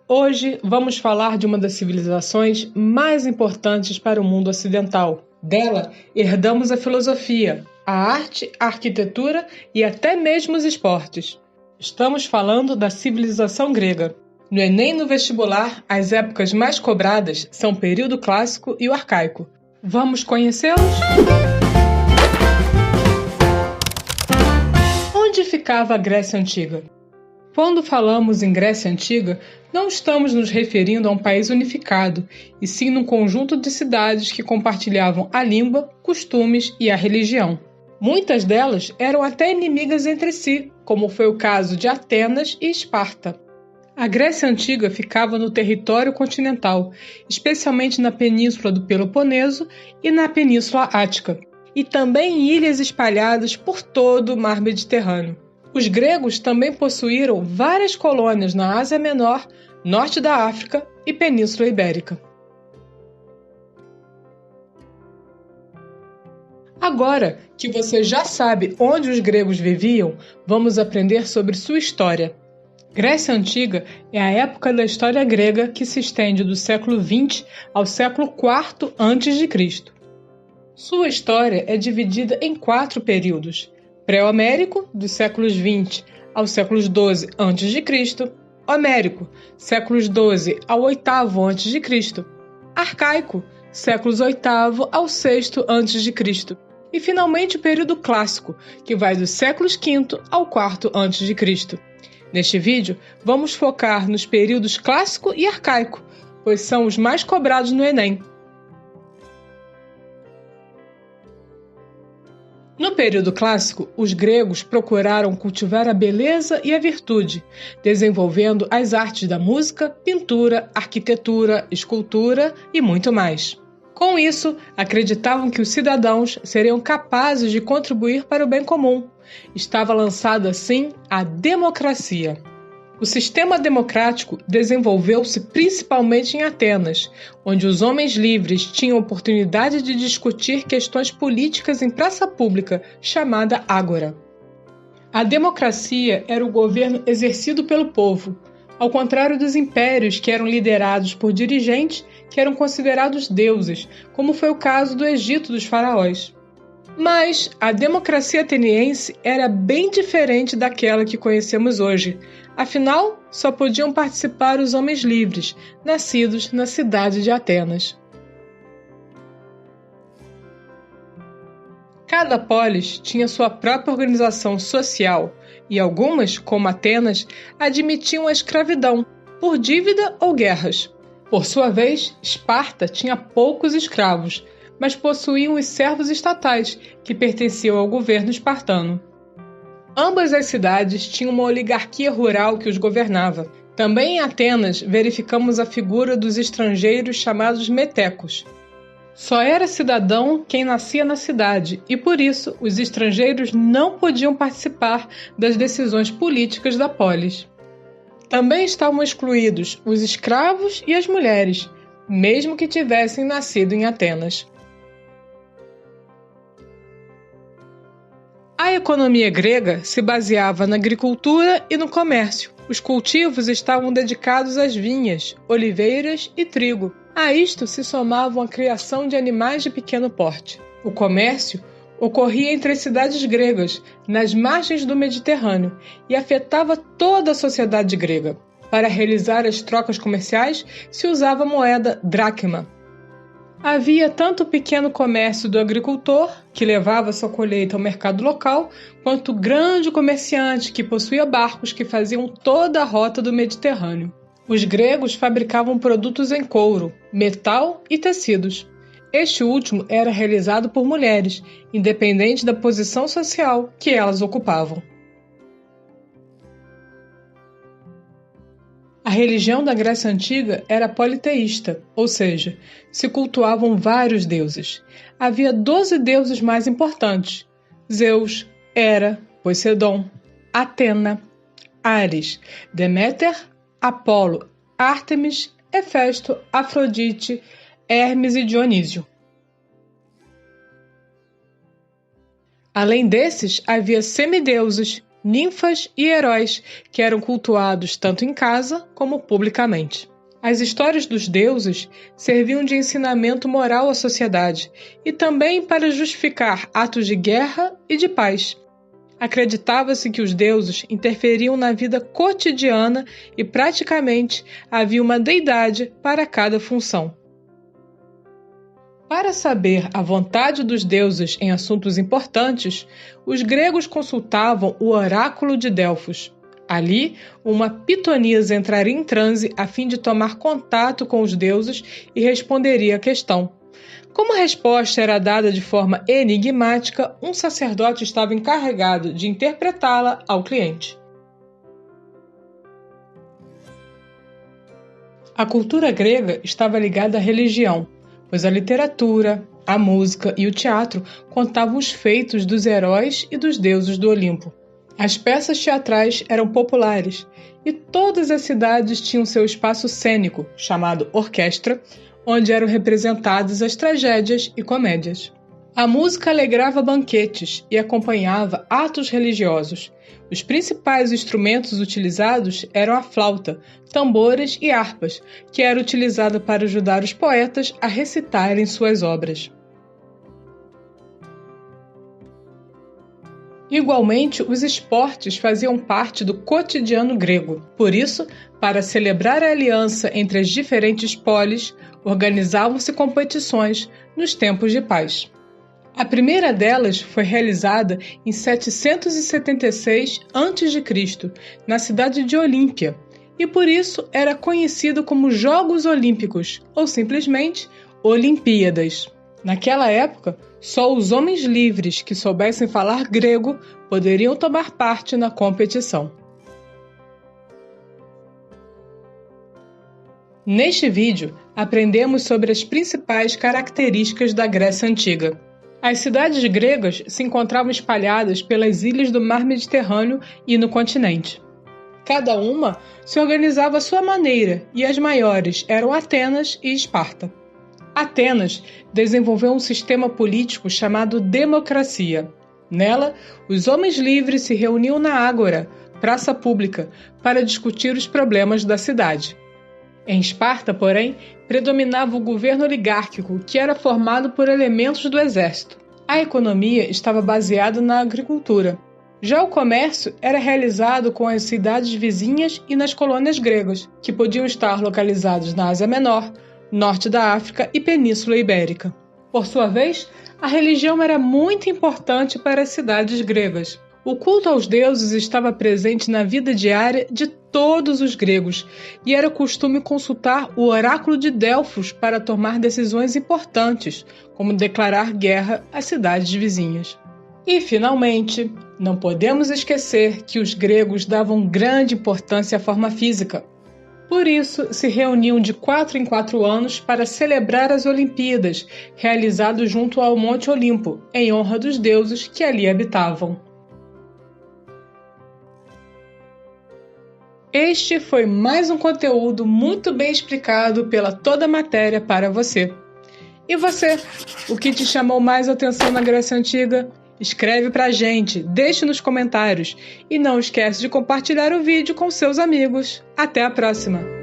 Hoje vamos falar de uma das civilizações mais importantes para o mundo ocidental. Dela, herdamos a filosofia, a arte, a arquitetura e até mesmo os esportes. Estamos falando da civilização grega. No Enem e no vestibular, as épocas mais cobradas são o período clássico e o arcaico. Vamos conhecê-los? Onde ficava a Grécia Antiga? Quando falamos em Grécia Antiga, não estamos nos referindo a um país unificado, e sim num conjunto de cidades que compartilhavam a língua, costumes e a religião. Muitas delas eram até inimigas entre si, como foi o caso de Atenas e Esparta. A Grécia Antiga ficava no território continental, especialmente na península do Peloponeso e na Península Ática, e também em ilhas espalhadas por todo o mar Mediterrâneo. Os gregos também possuíram várias colônias na Ásia Menor, norte da África e Península Ibérica. Agora que você já sabe onde os gregos viviam, vamos aprender sobre sua história. Grécia Antiga é a época da história grega que se estende do século XX ao século IV a.C. Sua história é dividida em 4 períodos: pré-homérico, dos séculos XX aos séculos XII a.C., homérico, séculos XII ao VIII a.C., arcaico, séculos VIII ao VI a.C., e finalmente o período clássico, que vai dos séculos V ao IV a.C. Neste vídeo, vamos focar nos períodos clássico e arcaico, pois são os mais cobrados no Enem. No período clássico, os gregos procuraram cultivar a beleza e a virtude, desenvolvendo as artes da música, pintura, arquitetura, escultura e muito mais. Com isso, acreditavam que os cidadãos seriam capazes de contribuir para o bem comum. Estava lançada assim a democracia. O sistema democrático desenvolveu-se principalmente em Atenas, onde os homens livres tinham oportunidade de discutir questões políticas em praça pública, chamada ágora. A democracia era o governo exercido pelo povo, ao contrário dos impérios que eram liderados por dirigentes que eram considerados deuses, como foi o caso do Egito dos faraós. Mas a democracia ateniense era bem diferente daquela que conhecemos hoje. Afinal, só podiam participar os homens livres, nascidos na cidade de Atenas. Cada polis tinha sua própria organização social, e algumas, como Atenas, admitiam a escravidão, por dívida ou guerras. Por sua vez, Esparta tinha poucos escravos, mas possuíam os servos estatais, que pertenciam ao governo espartano. Ambas as cidades tinham uma oligarquia rural que os governava. Também em Atenas verificamos a figura dos estrangeiros chamados metecos. Só era cidadão quem nascia na cidade, e por isso os estrangeiros não podiam participar das decisões políticas da polis. Também estavam excluídos os escravos e as mulheres, mesmo que tivessem nascido em Atenas. A economia grega se baseava na agricultura e no comércio. Os cultivos estavam dedicados às vinhas, oliveiras e trigo. A isto se somavam a criação de animais de pequeno porte. O comércio ocorria entre as cidades gregas, nas margens do Mediterrâneo, e afetava toda a sociedade grega. Para realizar as trocas comerciais, se usava a moeda dracma. Havia tanto o pequeno comércio do agricultor, que levava sua colheita ao mercado local, quanto o grande comerciante, que possuía barcos que faziam toda a rota do Mediterrâneo. Os gregos fabricavam produtos em couro, metal e tecidos. Este último era realizado por mulheres, independente da posição social que elas ocupavam. A religião da Grécia Antiga era politeísta, ou seja, se cultuavam vários deuses. Havia 12 deuses mais importantes: Zeus, Hera, Poseidon, Atena, Ares, Deméter, Apolo, Ártemis, Hefesto, Afrodite, Hermes e Dionísio. Além desses, havia semideuses, ninfas e heróis, que eram cultuados tanto em casa como publicamente. As histórias dos deuses serviam de ensinamento moral à sociedade e também para justificar atos de guerra e de paz. Acreditava-se que os deuses interferiam na vida cotidiana e praticamente havia uma deidade para cada função. Para saber a vontade dos deuses em assuntos importantes, os gregos consultavam o oráculo de Delfos. Ali, uma pitonisa entraria em transe a fim de tomar contato com os deuses e responderia a questão. Como a resposta era dada de forma enigmática, um sacerdote estava encarregado de interpretá-la ao cliente. A cultura grega estava ligada à religião, pois a literatura, a música e o teatro contavam os feitos dos heróis e dos deuses do Olimpo. As peças teatrais eram populares e todas as cidades tinham seu espaço cênico, chamado orquestra, onde eram representadas as tragédias e comédias. A música alegrava banquetes e acompanhava atos religiosos. Os principais instrumentos utilizados eram a flauta, tambores e harpas, que era utilizada para ajudar os poetas a recitarem suas obras. Igualmente, os esportes faziam parte do cotidiano grego. Por isso, para celebrar a aliança entre as diferentes polis, organizavam-se competições nos tempos de paz. A primeira delas foi realizada em 776 a.C., na cidade de Olímpia, e por isso era conhecido como Jogos Olímpicos, ou simplesmente Olimpíadas. Naquela época, só os homens livres que soubessem falar grego poderiam tomar parte na competição. Neste vídeo, aprendemos sobre as principais características da Grécia Antiga. As cidades gregas se encontravam espalhadas pelas ilhas do mar Mediterrâneo e no continente. Cada uma se organizava à sua maneira e as maiores eram Atenas e Esparta. Atenas desenvolveu um sistema político chamado democracia. Nela, os homens livres se reuniam na ágora, praça pública, para discutir os problemas da cidade. Em Esparta, porém, predominava o governo oligárquico, que era formado por elementos do exército. A economia estava baseada na agricultura. Já o comércio era realizado com as cidades vizinhas e nas colônias gregas, que podiam estar localizados na Ásia Menor, norte da África e Península Ibérica. Por sua vez, a religião era muito importante para as cidades gregas. O culto aos deuses estava presente na vida diária de todos os gregos e era costume consultar o oráculo de Delfos para tomar decisões importantes, como declarar guerra às cidades vizinhas. E, finalmente, não podemos esquecer que os gregos davam grande importância à forma física. Por isso, se reuniam de 4 em 4 anos para celebrar as Olimpíadas, realizado junto ao Monte Olimpo, em honra dos deuses que ali habitavam. Este foi mais um conteúdo muito bem explicado pela Toda Matéria para você. E você, o que te chamou mais atenção na Grécia Antiga? Escreve pra gente, deixe nos comentários e não esquece de compartilhar o vídeo com seus amigos. Até a próxima!